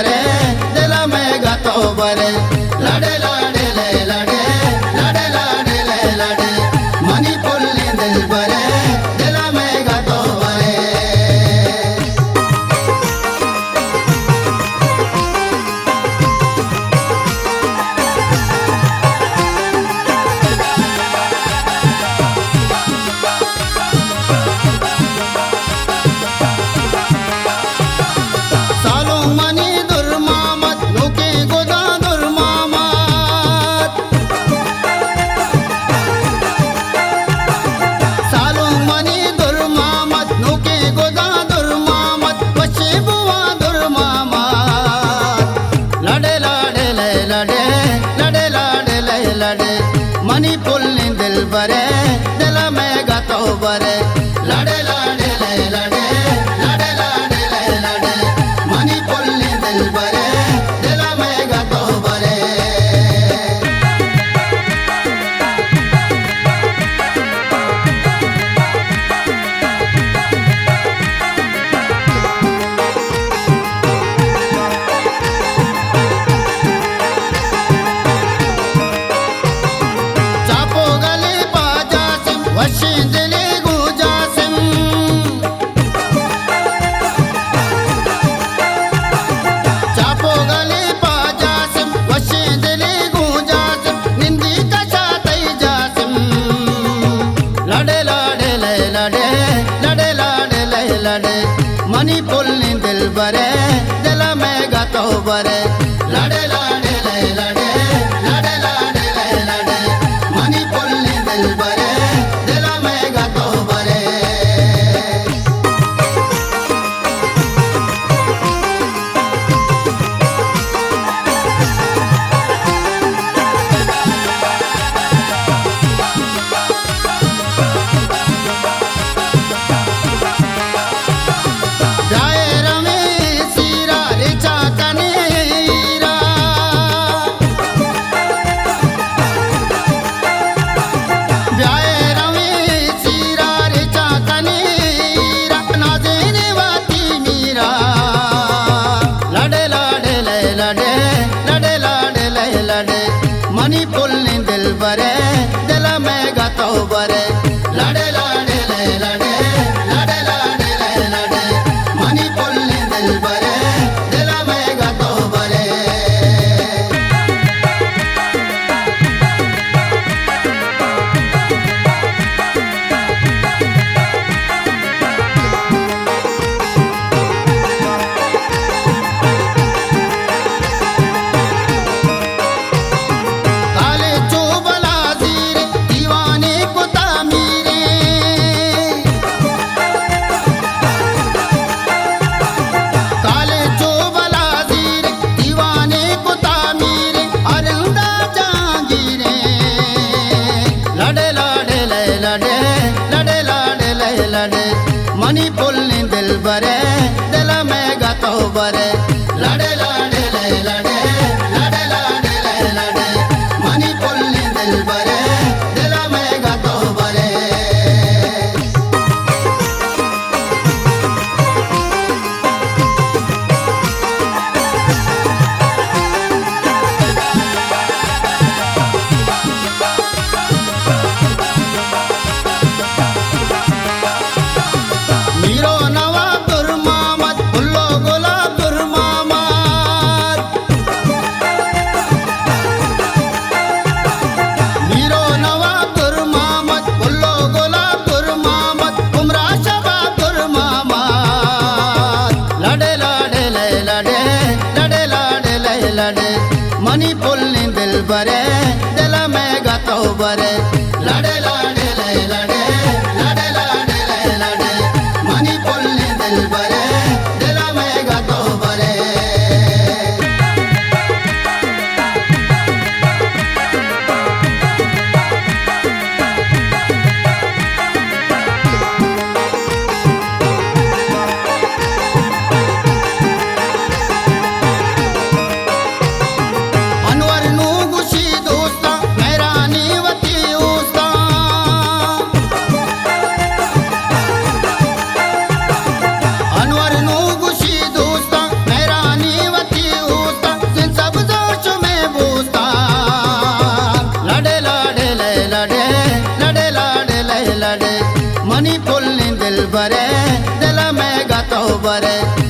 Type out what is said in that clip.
बरे दिल में गातो बरे लड़े लाड़े ले लड़े लड़े लाड़े ले लड़े मनी पुल्ली दिल बरे दिल में गातो बरे मनी पुल्ली दिल बरे दिल में गातो बरे लड़े लाड़े ले लड़े लड़े लाड़े ले लड़े मनी पुल्ली दिल बरे दिल में गातो बरे मनी पुल्ली दिल बरे दिल में गातो बरे लड़े लाड़े ले लड़े लड़े लाड़े ले लड़े मनी पुल्ली दिल बरे दिल में गातो बरे मनी पुल्ली दिल बरे दिल में गातो बरे लड़े लाड़े ले लड़े लड़े लाड़े ले लड़े मनी पुल्ली दिल बरे दिल में गातो बरे मनी पुल्ली दिल बरे दिल में गातो बरे लड़े लाड़े ले लड़े लड़े लाड़े ले लड़े मनी पुल्ली दिल बरे दिल में गातो बरे मनी पुल्ली दिल बरे दिल में गातो बरे लड़े लाड़े ले लड़े लड़े लाड़े ले लड़े मनी पुल्ली दिल बरे दिल में गातो बरे अनवर नू गुशी दोस्ता मेरा नीवती उस्ता बरे